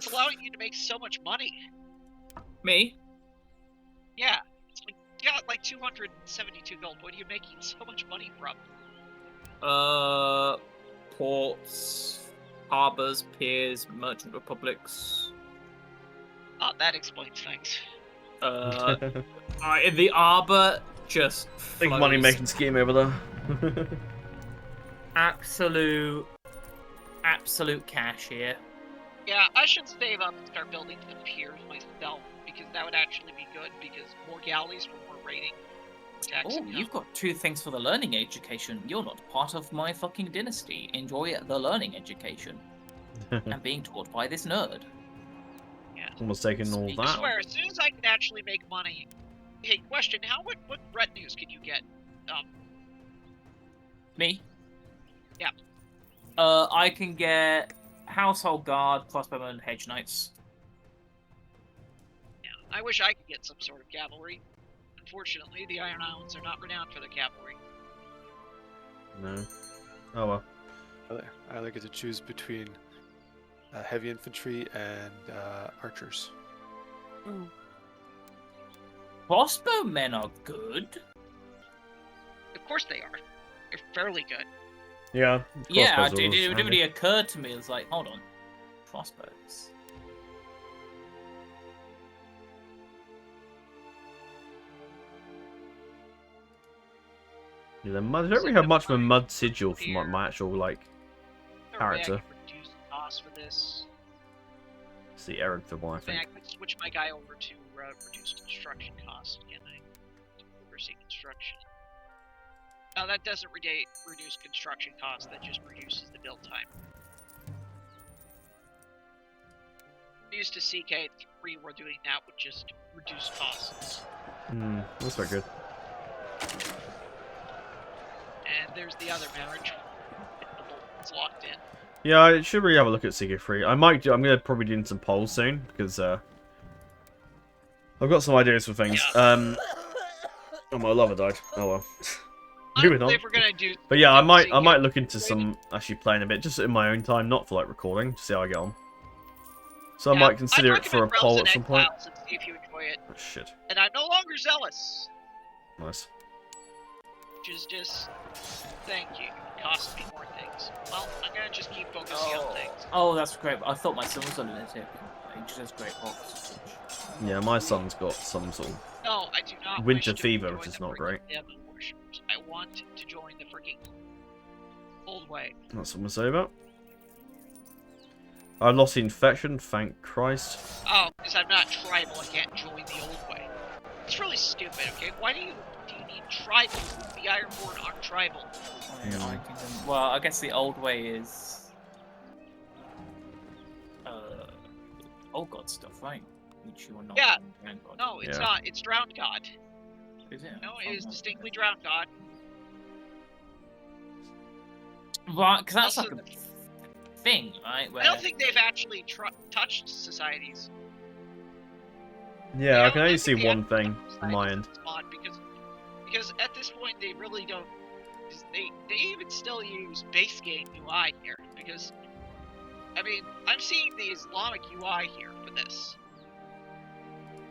What's allowing you to make so much money? Me? Yeah, it's like you got like 272 gold. What are you making so much money from? Ports, harbors, piers, merchant republics. Oh, that explains things. The arbor just Big flows. money making scheme over there. Absolute cash here. Yeah, I should save up and start building some piers myself, because that would actually be good, because more galleys for more raiding. Oh, you've got 2 things for the learning education. You're not part of my fucking dynasty. Enjoy the learning education. And being taught by this nerd. Yeah. Almost taking all I that. swear, as soon as I can actually make money... Hey, question, what retinues can you get? Me? Yeah. I can get household guard, crossbowmen, hedge knights. Yeah, I wish I could get some sort of cavalry. Unfortunately, the Iron Islands are not renowned for their cavalry. No. Oh well. I only get to choose between heavy infantry and archers. Crossbowmen are good. Of course they are. They're fairly good. Yeah. Yeah, crossbows it are really handy. occurred to me. It's like, hold on, crossbows. Yeah, the mud. I don't really have much of a mud sigil for my actual like character. I could reduce the cost for this. It's the Eric the one, I Then I think. could switch my guy over to reduce construction costs. Can I oversee construction? No, that doesn't reduce construction costs. That just reduces the build time. I'm used to CK3, we're doing that would just reduce costs. That's very good. And there's the other marriage. It's locked in. Yeah, I should really have a look at CK3. I'm gonna probably do some polls soon because I've got some ideas for things. Yeah. Oh, my lover died. Oh well. Moving on. If we're gonna do, But yeah, I might look into some actually playing a bit just in my own time, not for like recording, to see how I get on. So I might consider it for a poll at some point. And see if you enjoy it. Oh, shit. And I'm no longer zealous, Nice. which is just thank you. It costs me more things. Well, I'm gonna just keep focusing on things. Oh, that's great. I thought my son was on it. He just has great hawks. Yeah, my son's got some sort of No, I do not. winter wish to fever, join which is the not freaking great. Demon worshippers. I want to join the freaking old way. That's something to say about. I lost the infection, thank Christ. Oh, because I'm not tribal, I can't join the old way. It's really stupid, okay? Why do you need tribal? The Ironborn aren't tribal. Well, I guess the old way is old god stuff, right? Which you are not. Yeah. Grand god. No, it's Yeah. not. It's Drowned God. Is it? No, it is distinctly Drowned God. Right, because that's Also, like a thing, right? Where I don't think they've actually touched societies. Yeah, I don't can only think see they one have thing touched on my societies end. in this mod because at this point they really don't. They even still use base game UI here because I mean I'm seeing the Islamic UI here for this.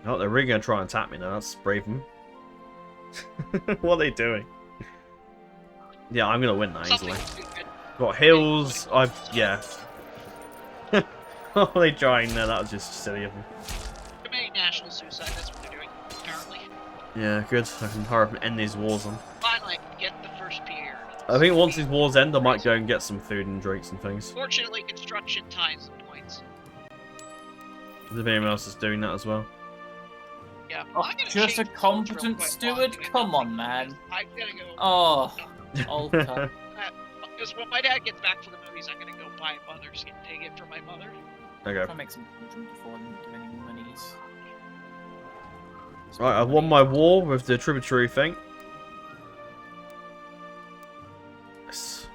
Oh, they're really gonna try and tap me now. That's brave of them. What are they doing? Yeah, I'm gonna win that easily. Something good. Got hills. Yeah. What are they trying there? That was just silly of them. Committing national suicide. That's what they're doing apparently. Yeah, good. I can hurry up and end these wars then. Finally, get the first pier. I think once these wars end, I might go and get some food and drinks and things. Fortunately, construction times and points. If anyone else is doing that as well. Yeah, Oh, I'm gonna just a change the competent real quick steward? while I'm doing Come that. on, man. I'm gonna go. Oh, old cup. Because when my dad gets back from the movies, I'm gonna go buy a mother's take it for my mother. Okay. I'll make some children before doing any monies. Right, I won my war with the tributary thing. Yes.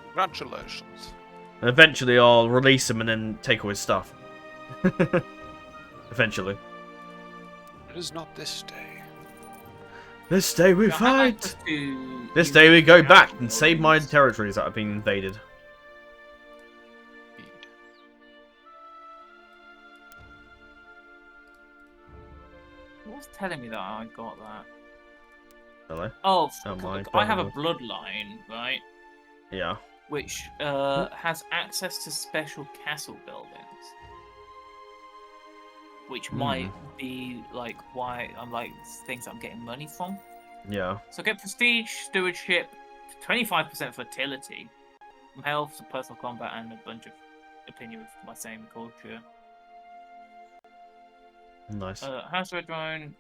Congratulations. And eventually I'll release him and then take all his stuff. Eventually. It is not this day. This day we Now, how about fight! just to This use day we go back and national save my organs? territories that have been invaded. Indeed. telling me that I got that? Hello? Oh, Oh, my I have a God. bloodline, right? Yeah. Which has access to special castle buildings. Which might be like why I'm like things I'm getting money from. Yeah. So get prestige, stewardship, 25% fertility, health, personal combat, and a bunch of opinion with my same culture. Nice. House Red Drone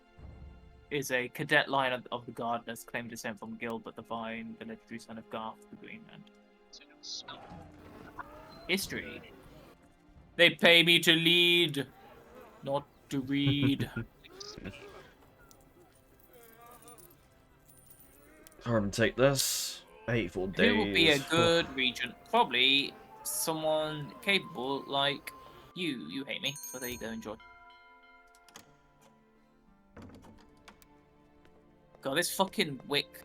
is a cadet line of the Gardeners, claimed descent from Gilbert the Vine, the legendary son of Garth the Greenhand. History. They pay me to lead, not to read. I'm gonna take this. 84 days. Who will be a good regent? Probably someone capable like you. You hate me, so there you go, enjoy. God, this fucking wick.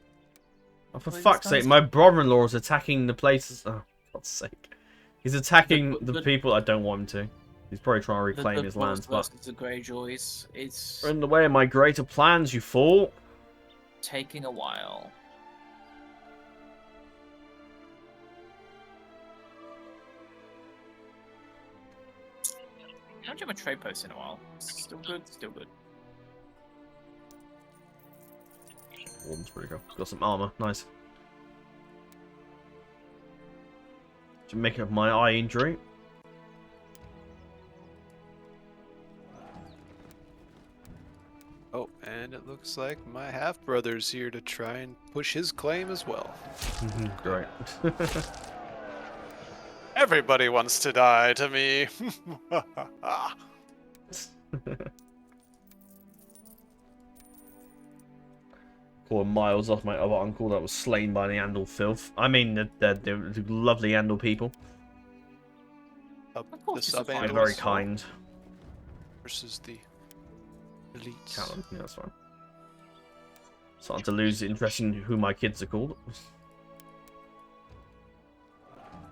Oh, for fuck's sake, my brother-in-law is attacking the places. Oh, for God's sake. He's attacking the people I don't want him to. He's probably trying to reclaim his lands, but... The Greyjoys, it's... You're in the way of my greater plans, you fool. Taking a while. I haven't done a trade post in a while. Still good, still good. Warden's pretty cool. Got some armor, nice. Just making up my eye injury. Oh, and it looks like my half-brother's here to try and push his claim as well. Great. Everybody wants to die to me. Calling miles off my other uncle that was slain by the Andal filth. I mean, the lovely Andal people. The sub They're very kind. Versus the elites. Callum, yeah, that's fine. Starting to lose interest in who my kids are called.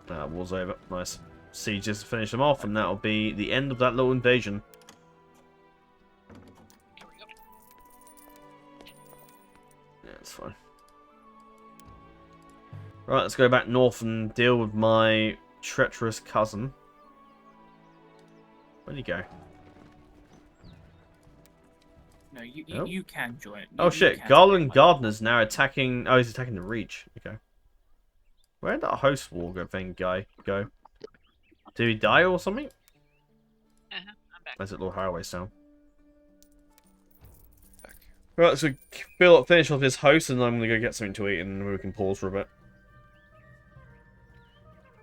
War's over. Nice. Sieges to finish them off, and that'll be the end of that little invasion. Yeah, it's fine. Right, let's go back north and deal with my treacherous cousin. Where'd he go? No, you can join. Oh shit, Garland Gardener's now attacking... Oh, he's attacking the Reach. Okay. Where did that host war thing guy go? Did he die or something? I'm back. That's at Lord Haraway's town. Right, so finish off this host, and I'm gonna go get something to eat, and we can pause for a bit.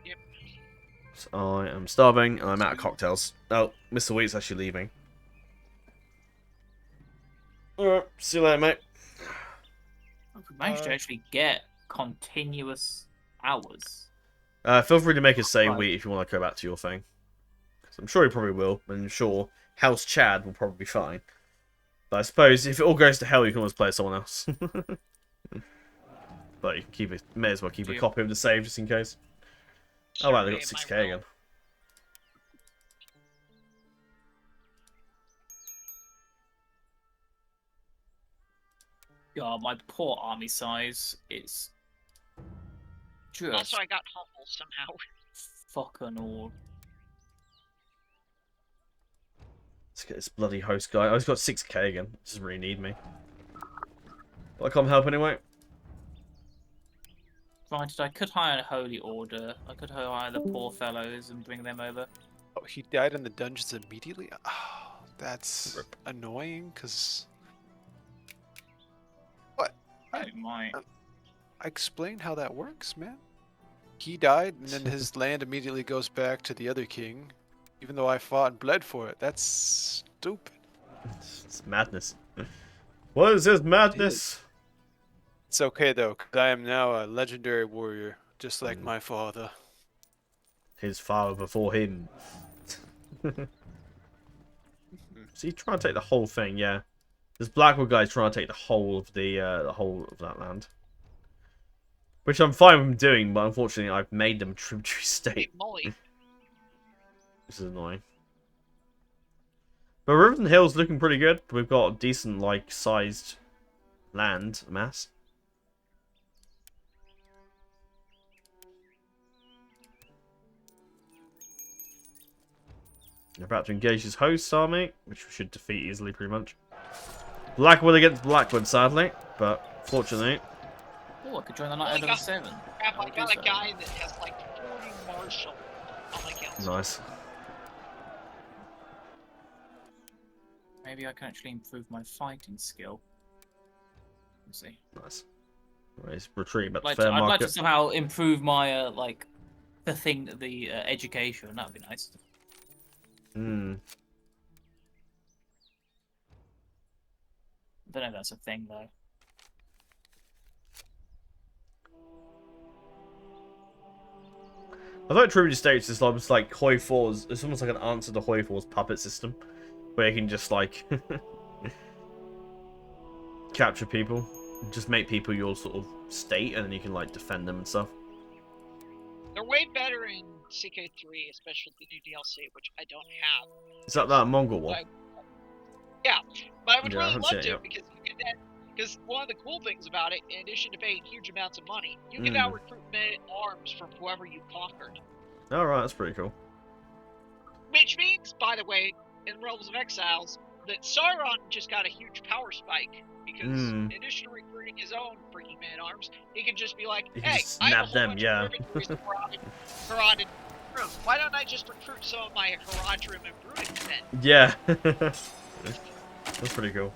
Yep. So I am starving, and I'm out of cocktails. Oh, Mr. Wheat's actually leaving. Alright, see you later, mate. We managed to actually get continuous hours. Feel free to make a save, Wheat, if you want to go back to your thing. I'm sure he probably will, and I'm sure House Chad will probably be fine. But I suppose if it all goes to hell, you can always play as someone else. But you can keep it, may as well keep a copy of the save just in case. Oh wow, they got 6k again. God, my poor army size is just Also, I got humble somehow. fucking all. Let's get this bloody host guy. Oh, he's got 6k again. Doesn't really need me. Well, I can't help anyway. Granted, I could hire a holy order. I could hire the poor fellows and bring them over. Oh, he died in the dungeons immediately? Oh, that's annoying, because... What? I might. I explained how that works, man. He died, and then his land immediately goes back to the other king, even though I fought and bled for it. That's stupid. It's madness. What is this madness? It's okay, though, because I am now a legendary warrior, just like my father. His father before him. Is he trying to take the whole thing? Yeah. This Blackwood guy's trying to take the whole of the whole of that land. Which I'm fine with him doing, but unfortunately I've made them tributary state. Hey, Molly. This is annoying. But Riverton Hill's looking pretty good. We've got a decent, like, sized land mass. About to engage his host army, which we should defeat easily, pretty much. Blackwood against Blackwood, sadly, but fortunately. Oh, I could join the Knight of 7. Crap, I got a guy that has like 40 martial on my council. Nice. Maybe I can actually improve my fighting skill. Let's see. Nice. Right, he's retreating back to I'd fair market. like to somehow improve my like the education. That would be nice. Hmm. I don't know if that's a thing though. I thought Tribute States is almost like Hoi 4's. It's almost like an answer to Hoi 4's puppet system, where you can just like capture people, just make people your sort of state, and then you can like defend them and stuff. They're way better in CK3, especially the new DLC, which I don't have. Is that Mongol one? Yeah, but I would Yeah, really I'd love say, to yeah. because you get that. Because one of the cool things about it, in addition to paying huge amounts of money, you can now recruit men-at-arms from whoever you conquered. Alright, that's pretty cool. Which means, by the way, in Realms of Exiles, that Sauron just got a huge power spike. Because in addition to recruiting his own freaking man-at-arms, he can just be like, You can hey, just I have a snap whole them, bunch yeah. of Haradrim and Brune. Why don't I just recruit some of my Haradrim and Brune then? Yeah. That's pretty cool.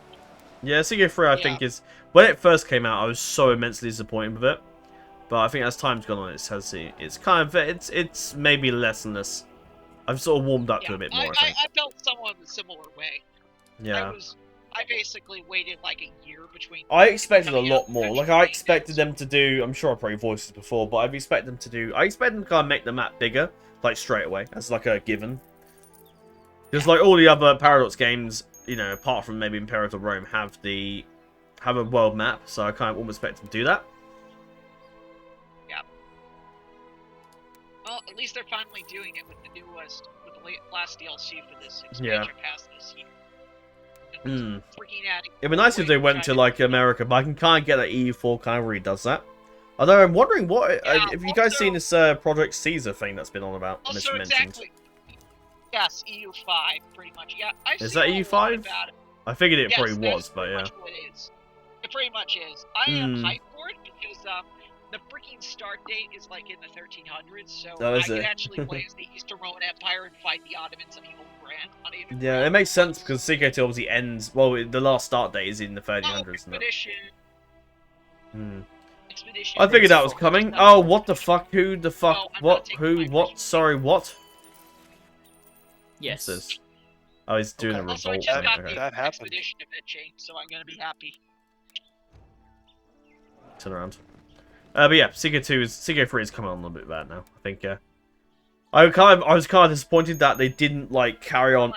Yeah, CK3 I think is... When it first came out, I was so immensely disappointed with it. But I think as time's gone on, it's kind of... It's maybe less and less... I've sort of warmed up to it a bit more, I think. I felt somewhat a similar way. Yeah. I basically waited like a year between... I expected a lot more. Like, I expected them to do... I'm sure I probably voiced this before, but I expect them to kind of make the map bigger, like, straight away, as like a given. Because, like, all the other Paradox games, you know, apart from maybe Imperator Rome, have a world map, so I kind of almost expect them to do that. Yeah. Well, at least they're finally doing it with the newest, with the last DLC for this expansion pass this year. Freaking adding. It'd be nice if they went to, like, America, but I can kind of get that EU4 kind of really does that. Although I'm wondering what... have you guys seen this Project Caesar thing that's been on about? Also, exactly. Yes, EU5, pretty much. Yeah, Is that EU5? I figured it probably was, but yeah. It pretty much is. I am hyped for it because the freaking start date is like in the 1300s, so I can actually play as the Eastern Roman Empire and fight the Ottomans on Evil Grand. Yeah, it makes sense because CK2 obviously ends. Well, the last start date is in the 1300s. Expedition. I figured that was coming. Oh, what the fuck? Who the fuck? What? Who? What? Sorry, what? Yes. What's this? Oh, he's doing a revolt. Also, I just got Okay. the expedition event change, so I'm gonna be happy. Turn around. But yeah, CK3 is coming on a little bit bad now. I think. I was kind of disappointed that they didn't like carry on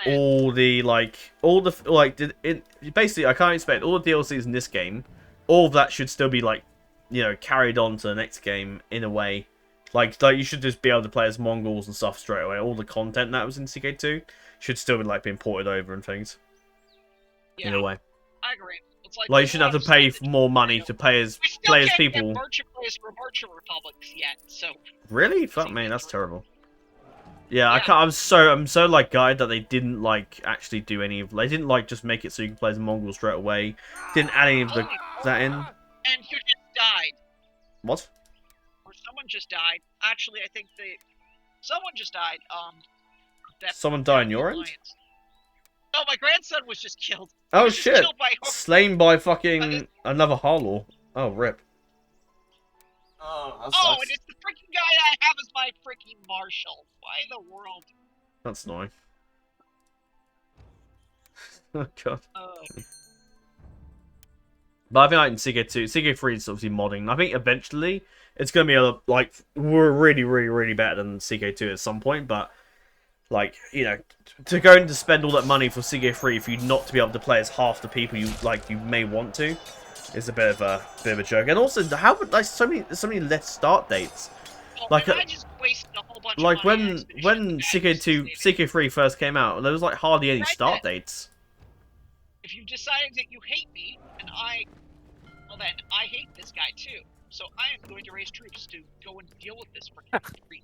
basically I can't expect all the DLCs in this game. All of that should still be like, you know, carried on to the next game in a way. Like you should just be able to play as Mongols and stuff straight away. All the content that was in CK2 should still be like being ported over and things. Yeah, in a way. I agree. It's like you shouldn't have to pay more money to play as people. We still can't get for Merchant Republics yet, so. Really? Fuck me, that's terrible. Yeah, I can't. I'm so like gutted that they didn't like actually do any of. They didn't like just make it so you can play as Mongol straight away. Didn't add any of that in. And who just died? What? Or someone just died. Actually, I think someone just died. Someone died on your end? No, my grandson was just killed. Oh shit! Slain by fucking another Harlaw. Oh rip. Oh, and it's the freaking guy I have as my freaking marshal. Why in the world? That's annoying. Oh god. But I think like in CK3 is obviously modding. I think eventually it's going to be like really better than CK2 at some point. But like, you know, to go and to spend all that money for CK3 for you not to be able to play as half the people you may want to is a bit of a joke. And also, how like so many less start dates. Like I just wasted a whole bunch bunch of like money. when CK3 first came out, there was like hardly any start dates. If you decided that you hate me, and well then, I hate this guy too. So I am going to raise troops to go and deal with this freaking creep.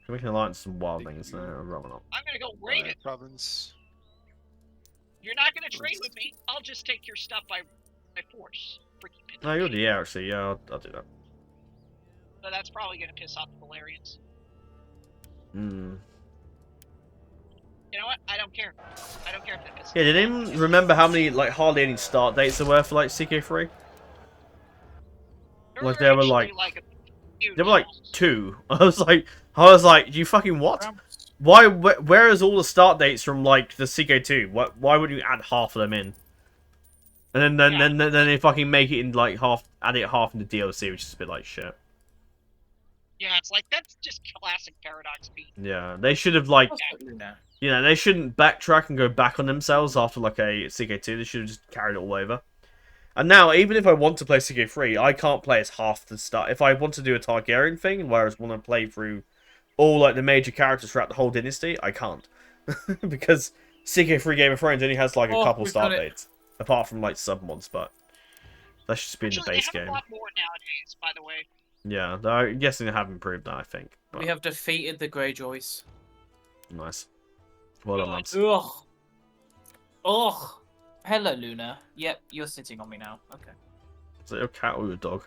We can alliance some wildlings now. I'm gonna go raid it. Province. You're not gonna trade with me. I'll just take your stuff by force. Freaking No, you're the air, actually. Yeah, I'll do that. But that's probably gonna piss off the Valerians. Hmm. You know what? I don't care. I don't care if that pisses. Yeah, did anyone remember how many like hardly any start dates there were for like CK3? Like there were like there were like 2. I was like, you fucking what? Why? Where is all the start dates from like the CK2? Why would you add half of them in? And then they fucking make it in like half, add it half in the DLC, which is a bit like shit. Yeah, it's like that's just classic Paradox beat. Yeah, they should have like, you know, they shouldn't backtrack and go back on themselves after like a CK2. They should have just carried it all over. And now, even if I want to play CK3, I can't play as half the start. If I want to do a Targaryen thing, whereas when I play through all like the major characters throughout the whole dynasty, I can't. Because CK3 Game of Thrones only has like a couple start dates. Apart from like sub-mods, but that's just been the base game. They have a lot more nowadays, by the way. Yeah, I'm guessing they have improved that, I think. But... We have defeated the Greyjoys. Nice. Well done, lads. Ugh. Ugh. Hello, Luna. Yep, you're sitting on me now. Okay. Is that your cat or your dog?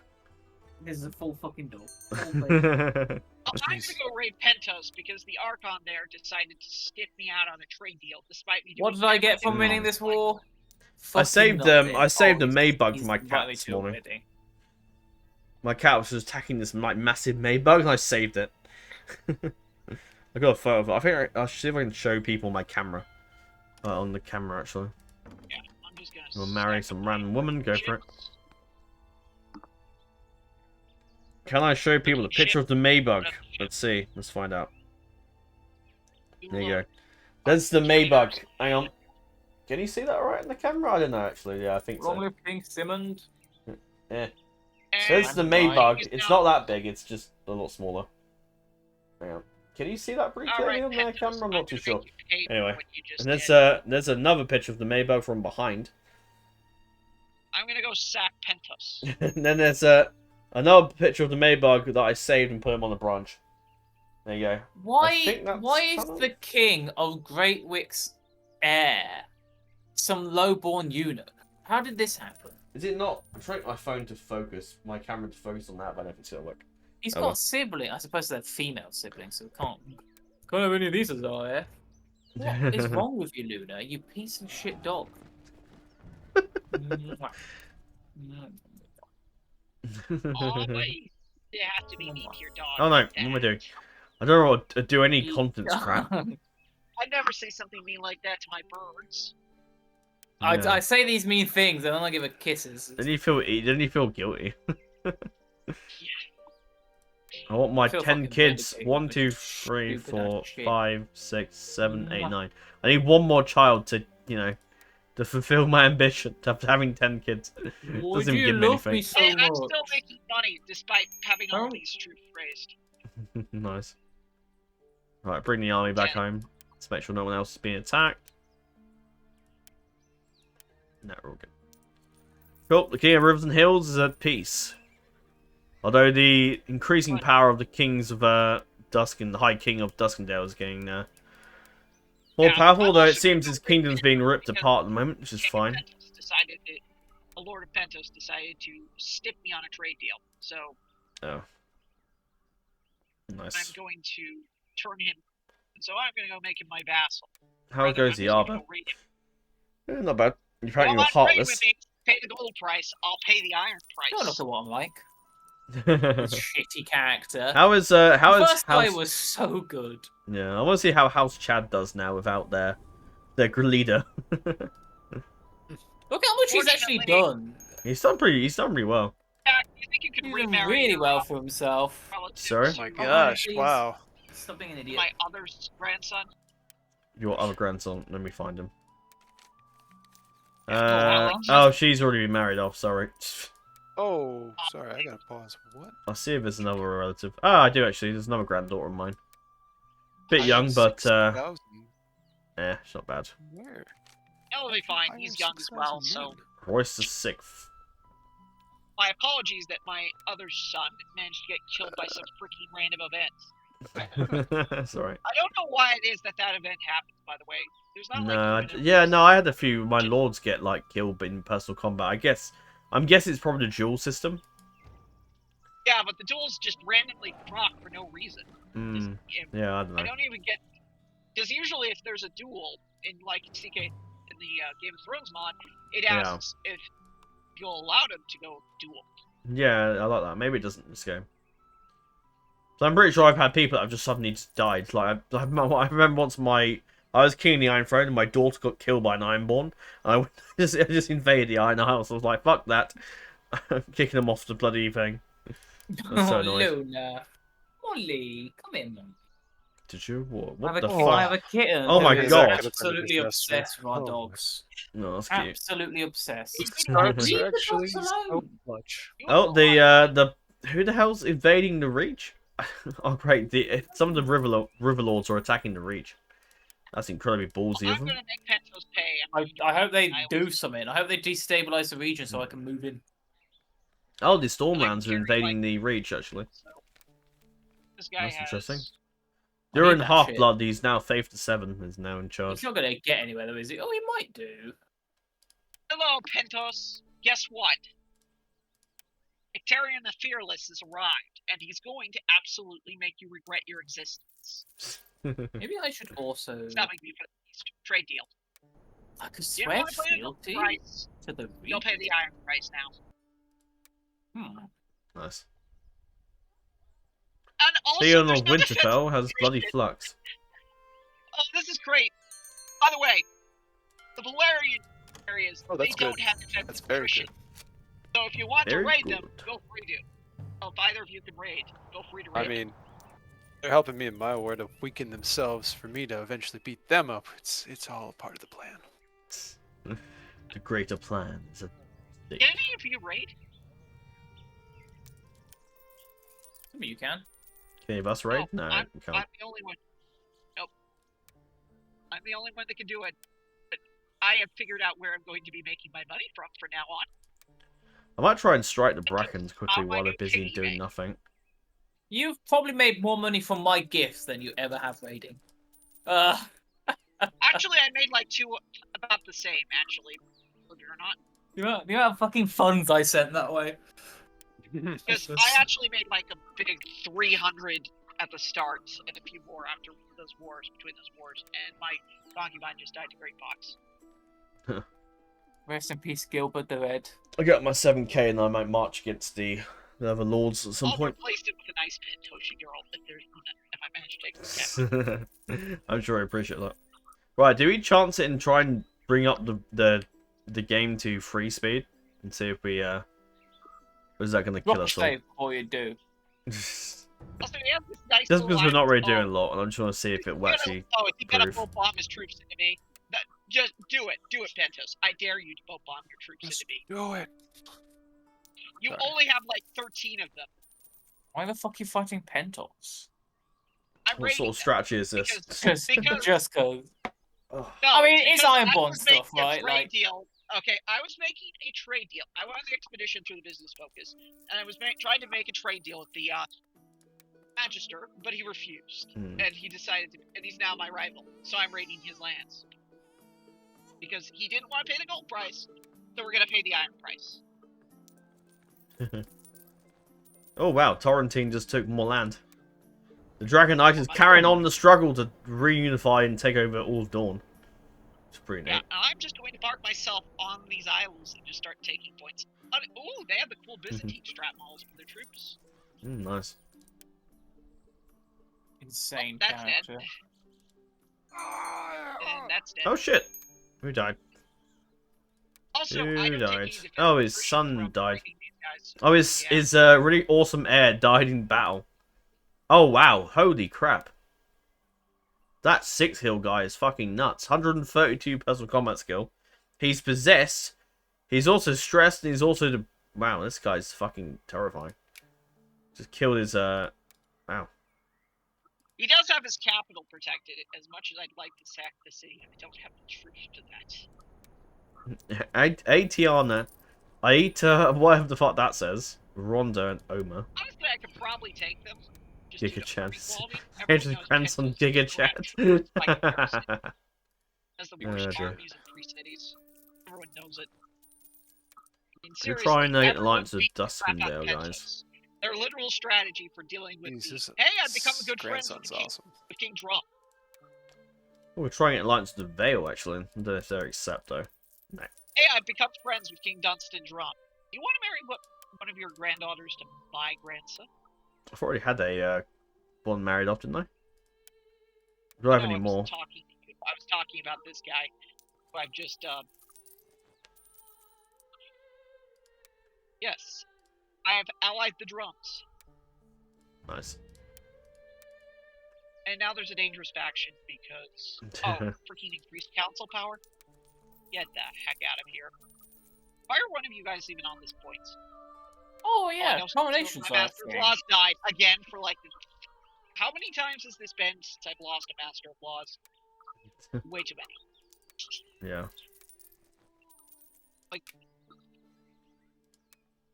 This is a full fucking dog. I'm gonna go raid Pentos because the Archon there decided to stiff me out on a trade deal, despite me doing. What did I get from winning this war? I saved a Maybug for my cat this morning. Already. My cat was just attacking this like massive Maybug, and I saved it. I got a photo of it. I think I'll see if I can show people my camera. On the camera, actually. Yeah, I'm just gonna. We'll marry some random woman. Go for it. Can I show people the picture of the Maybug? Let's see. Let's find out. There you go. There's the Maybug. Hang on. Can you see that right in the camera? I don't know, actually. Yeah, I think so. Long Pink Simmons. Yeah. There's the Maybug. It's not that big. It's just a lot smaller. Hang on. Can you see that pretty clearly on the camera? I'm not too sure. Anyway, and there's another picture of the Maybug from behind. I'm gonna go sack Pentos. And then there's another picture of the Maybug that I saved and put him on the branch. There you go. Why is the king of Great Wick's heir some lowborn eunuch? How did this happen? Is it not? I'm trying my phone to focus, my camera to focus on that, but I don't think it's gonna work. He's got siblings. I suppose they're female siblings, so can't have any of these as our heir. What is wrong with you, Luna? You piece of shit dog. Oh, but it has to be meat to your dog. Oh no, what am I doing? I don't know what to do any confidence crap. I never say something mean like that to my birds. Yeah. I say these mean things and then I give it kisses. Didn't you feel guilty? I want my 10 kids. 1, 2, 3, 4, 5, 6, 7, 8, 9. I need one more child to, you know, to fulfill my ambition to having 10 kids. Doesn't even give me anything. So I'm still making money despite having all these troops raised. Nice. Alright, bring the army back home. Let's make sure no one else is being attacked. No, we're all good. Cool, the King of Rivers and Hills is at peace. Although the increasing power of the kings of Duskin, the High King of Duskendale, is getting more powerful, though it seems his kingdom's being ripped apart at the moment, which is fine. The Lord of Pentos decided to stick me on a trade deal, so... Oh. Nice. I'm going to turn him... So I'm going to go make him my vassal. How goes the Arbor? Not bad. You're apparently heartless. Pay the gold price, I'll pay the iron price. Don't look at what I'm like. Shitty character. How is the first guy was so good. Yeah, I want to see how House Chad does now without their leader. Look how much he's actually done. He's done pretty well. You think you could He's done really well for himself. Sorry? Oh my gosh! Wow. Stop being an idiot. My other grandson. Your other grandson. Let me find him. Oh, she's already been married. Oh, sorry. Oh, sorry, I gotta pause. What? I'll see if there's another relative. Ah, I do actually. There's another granddaughter of mine. Bit young, but 6,000. it's not bad. Where? He'll be fine. I He's am young as well, 6,000 so... men. Royce the 6th. My apologies that my other son managed to get killed by some freaking random event. Sorry. I don't know why it is that event happens, by the way. There's not No, like... yeah, no, I had a few of my lords get, like, killed in personal combat. I'm guessing it's probably the duel system. Yeah, but the duels just randomly proc for no reason. Yeah, I don't know. I don't even get... Because usually if there's a duel in, like, CK, in the Game of Thrones mod, it asks if you'll allow them to go duel. Yeah, I like that. Maybe it doesn't in this game. So I'm pretty sure I've had people that have just suddenly just died. Like, I remember once I was king of the Iron Throne and my daughter got killed by an Ironborn. And I just invaded the Iron Isles. I was like, fuck that. I'm kicking them off the bloody thing. I'm so annoyed. Luna. Molly, come in, man. Did you? What I the have fuck? a kitten. Oh my who is God. Absolutely obsessed with our dogs. No, that's cute. Absolutely obsessed. Dogs Leave are the actually dogs so alone. much. Oh, who the hell's invading the Reach? Oh, great. Some of the river lords are attacking the Reach. That's incredibly ballsy Well, of I'm them. gonna make Pentos pay. I hope they do something. I hope they destabilize the region so I can move in. Oh, the Stormlands are invading the Reach, actually. So, this guy That's has... interesting. I During need that Half-Blood, he's now Faith to 7, is now in charge. He's not going to get anywhere, though, is he? Oh, he might do. Hello, Pentos. Guess what? Ictarion the Fearless has arrived, and he's going to absolutely make you regret your existence. Maybe I should also... Stopping me for the trade deal. I could You swear want to pay the fealty price? to the You'll pay the iron price now. Nice. And also, Theon there's of no Winterfell has defense bloody region. flux. Oh, this is great. By the way, the Valerian areas, Oh, they that's don't good. have defensive That's very attrition. good. So if you want Very to raid good. them, go free to. Oh, if either of you can raid, go free to raid. I mean, they're helping me in my war to weaken themselves for me to eventually beat them up. It's all a part of the plan. The greater plan is a... Can any of you raid? I mean, you can. Can any of us raid? No, No, I'm, we can't. I'm the only one. Nope. I'm the only one that can do it. But I have figured out where I'm going to be making my money from now on. I might try and strike the Brackens quickly my while they're new busy piggy doing bank. nothing. You've probably made more money from my gifts than you ever have raiding. Actually, I made like about the same, actually. Believe it or not. The amount of fucking funds I sent that way. Because I actually made like a big 300 at the start, and a few more after those wars, between those wars, and my concubine just died to Great Fox. Rest in peace, Gilbert the Red. I got my 7k and I might march against the other lords at some I'll point. replace it with a nice Pantoshi girl if I manage to take this. I'm sure I appreciate that. Right, do we chance it and try and bring up the game to free speed and see if we or is that gonna kill Drop a us all? save before you do. Also, we have this nice Just because we're not really doing a alliance. lot, and I'm just want to see if it will actually. Oh, if you gotta prove. boat bomb his troops into me, just do it, Pentos. I dare you to boat bomb your troops Just into me. do it. You Sorry. only have like 13 of them. Why the fuck are you fighting Pentos? I'm What raiding sort of them strategy is this? Because- Just cause. Oh. No, I mean, it's because I Ironborn was stuff, making a right? trade Like- deal. Okay, I was making a trade deal. I won the expedition through the business focus, and I was trying to make a trade deal with the Magister, but he refused, and he decided to, and he's now my rival. So I'm raiding his lands because he didn't want to pay the gold price, so we're gonna pay the iron price. Oh wow, Torrentine just took more land. The Dragon Knight is carrying on the struggle to reunify and take over all of Dawn. It's pretty neat. Yeah, I'm just going to park myself on these islands and just start taking points. Oh, they have the cool Byzantine strat models for their troops. Nice. Insane That's character. dead. And that's dead. Oh shit! Who died? Also, Who I don't died? take any defensive Oh, his attrition son from died. raiding these guys. Oh, his Yeah. his really awesome heir died in battle. Oh wow! Holy crap! That 6 hill guy is fucking nuts. 132 personal combat skill. He's possessed. He's also stressed, and he's also wow. This guy's fucking terrifying. Just killed his wow. He does have his capital protected. As much as I'd like to sack the city, I don't have the troops to that. Aetiana. Aita, whatever the fuck that says. Rhonda and Oma. Honestly, I could probably take them. Just Giga to Chad. equality. Andrew's Everyone knows grandson, Pentos Giga is Chad. by comparison. Has the worst dear. armies in 3 cities. Everyone knows it. I mean, We're seriously, trying an everyone alliance with beat the crap out of Duskendale, guys. Pentos. Their literal strategy for dealing with Jesus, hey, I've become good friends with grandson's the King, awesome. with King Drum. We're trying an alliance with the Vale, actually. I don't know if they'll accept, though. No. Hey, I've become friends with King Dunstan Drum. You want to marry one of your granddaughters to my grandson? I've already had a one married off, didn't I? Do I have any more? I was talking about this guy who I've just yes. I have allied the drums. Nice. And now there's a dangerous faction because freaking increased council power. Get the heck out of here. Why are one of you guys even on this point? Oh yeah, combinations My are Master of Laws died again for like how many times has this been since I've lost a Master of Laws? Way too many. Yeah. Like.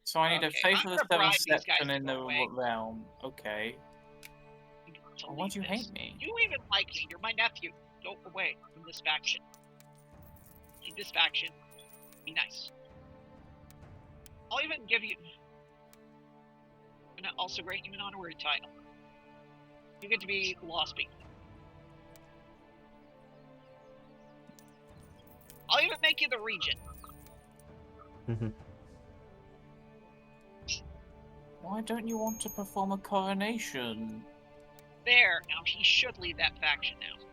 So I need a faith of the seven section in the away. realm. Okay. Oh, why'd you hate me? You even like me. You're my nephew. Go away from this faction. Leave this faction. Be nice. I'll even give you. And I'll also grant you an honorary title. You get to be law speaker. I'll even make you the regent. Why don't you want to perform a coronation? There. Now he should leave that faction now.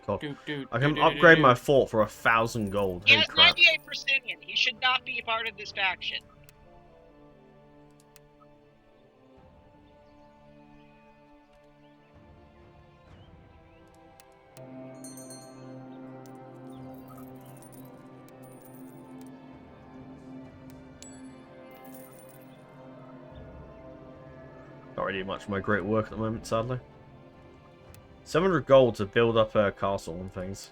God. I can upgrade my fort for 1,000 gold. He Holy has crap. 98 Pristinian. He should not be a part of this faction. Not really much of my great work at the moment, sadly. 700 gold to build up a castle and things.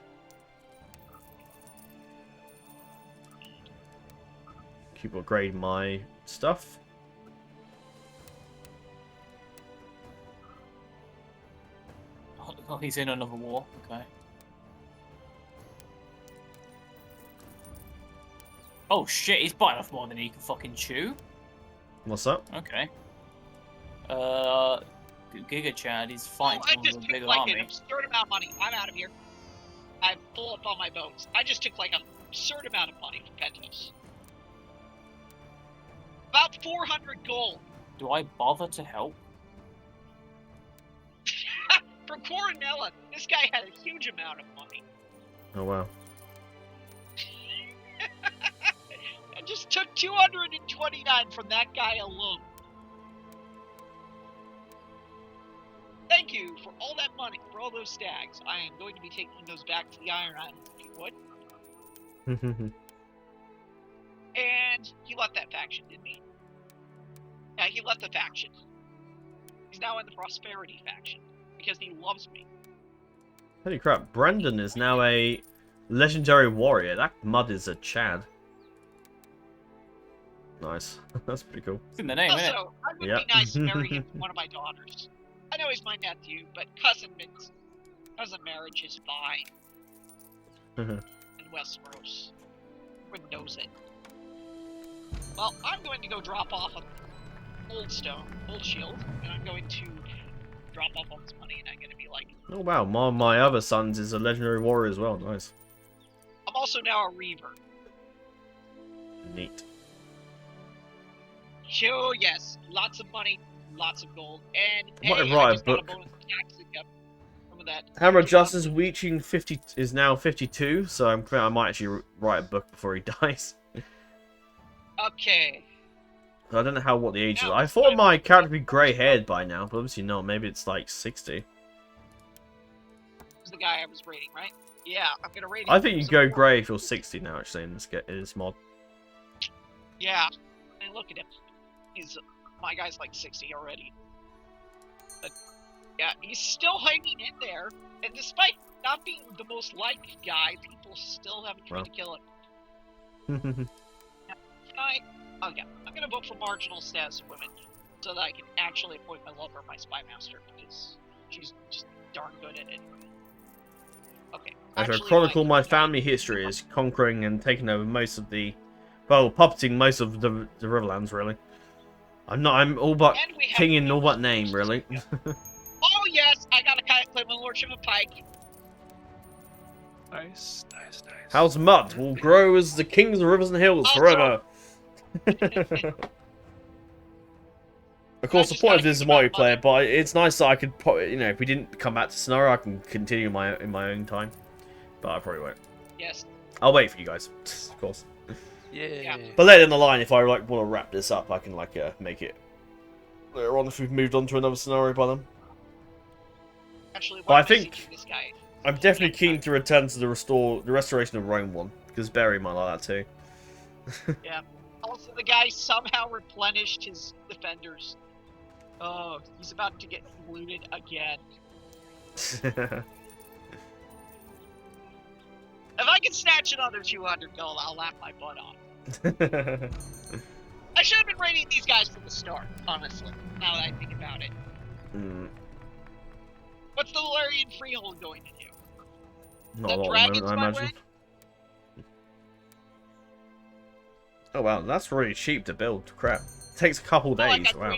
Keep upgrading my stuff. Oh, he's in another war. Okay. Oh shit, he's biting off more than he can fucking chew. What's up? Okay. Giga Chad, he's fighting I with just a took big like army. an absurd amount of money. I'm out of here. I pull up all my boats. I just took like an absurd amount of money from Pentos. About 400 gold. Do I bother to help? For Coronella, this guy had a huge amount of money. Oh wow. I just took 229 from that guy alone. Thank you for all that money, for all those stags. I am going to be taking those back to the Iron Islands, if you would. And he left that faction, didn't he? Yeah, he left the faction. He's now in the Prosperity faction, because he loves me. Holy crap, Brendan is now a legendary warrior. That Mudd is a Chad. Nice. That's pretty cool. It's in the name, isn't it? Also, I would be nice to marry him to one of my daughters. I know he's my nephew, but cousin marriage is fine. In Westeros. Everyone knows it. Well, I'm going to go drop off an old shield, and I'm going to drop off all this money, and I'm going to be like... Oh wow, one of my other sons is a legendary warrior as well. Nice. I'm also now a reaver. Neat. Sure, yes. Lots of money, lots of gold, and I might hey, write I a just got book. a bonus tax income from that. Hammer of Justice reaching 50 is now 52, so I might actually write a book before he dies. Okay. I don't know what the age is. Now I it's thought time my for- character would be grey-haired by now, but obviously not. Maybe it's like 60. This is the guy I was rating, right? Yeah, I'm gonna rate him. I think you some go more. grey if you're 60 now, actually, in this mod. Yeah. And look at him. My guy's like 60 already. But Yeah, he's still hanging in there, and despite not being the most liked guy, people still haven't tried to kill him. I'm gonna vote for marginal status of women, so that I can actually appoint my lover my spy master, because she's just darn good at it. Okay. I shall chronicle my family history as conquering and taking over most of the, well, puppeting most of the riverlands, really. I'm all but king in all but name, really. Oh yes, I got a claim on Lordship of Pike. Nice. House Mudd will grow as the kings of rivers and hills forever. Of course, the point of this is multiplayer, but it's nice that I could, if we didn't come back to scenario, I can continue in my own time. But I probably won't. Yes. I'll wait for you guys, of course. Yeah. But later in the line, if I want to wrap this up, I can make it later on if we've moved on to another scenario by then. Actually, but I think I'm definitely keen to return to the restoration of Rome one, because Barry might like that too. Yeah. Also, the guy somehow replenished his defenders. Oh, he's about to get looted again. If I can snatch another 200 gold, I'll laugh my butt off. I should have been raiding these guys from the start, honestly, now that I think about it. What's the Valerian Freehold going to do? Not a lot at the moment, I imagine. Oh wow, that's really cheap to build. Crap. It takes a couple days. Wow.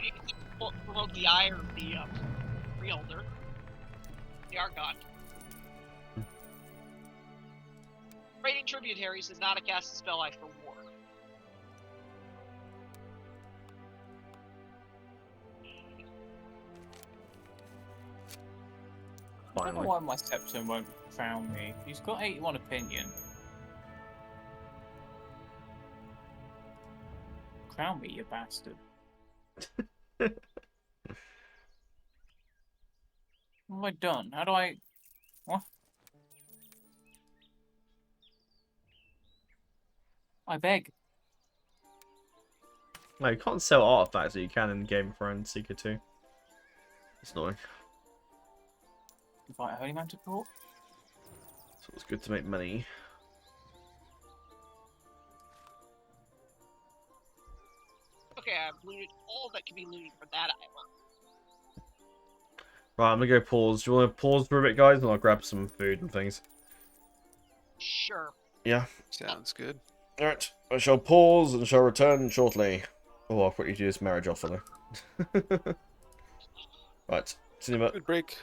Promote the ire of the freeholder. The Archon. Raiding tributaries is not a cast a spell I for war. I don't know why my Septon won't crown me. He's got 81 opinion. Crown me, you bastard. What have I done? How do I... What? I beg. No, you can't sell artifacts that you can in Game of Thrones Seeker 2. It's annoying. Invite a holy man to court? So it's good to make money. Okay, I've looted all that can be looted from that island. Right, I'm gonna go pause. Do you want to pause for a bit, guys? And I'll grab some food and things. Sure. Yeah. Sounds good. Alright, I shall pause and shall return shortly. Oh, I'll quickly do this marriage offer though. Right, see you in a bit. Good break.